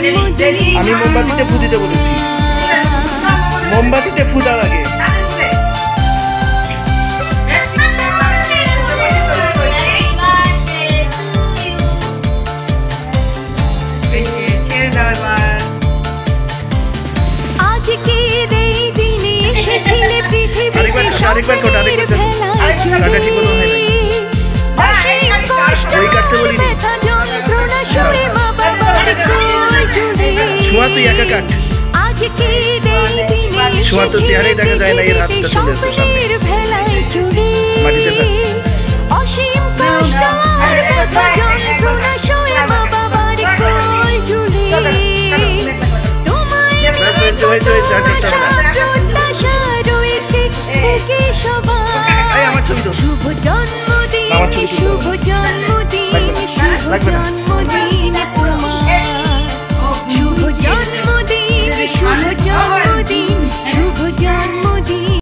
আমি মোমবাতিতে ফু দিতে বলেছি, মোমবাতিতে ফু দেওয়া লাগে। আরেকবার কোটা, আরেকবার কাটা ঠিক মতো হয় নাই। ওই কাটতে বলিনি। ছোঁয়া তুই একা কাট, ছোঁয়া তো চেহারাই দেখা যায় না, এর হাতটা চলে আসছে সামনে। মাটিতে থাক। আমার ছবি তো শুভ জন্মদিন, শুভ জন্মদিন, শুভ জন্মদিন।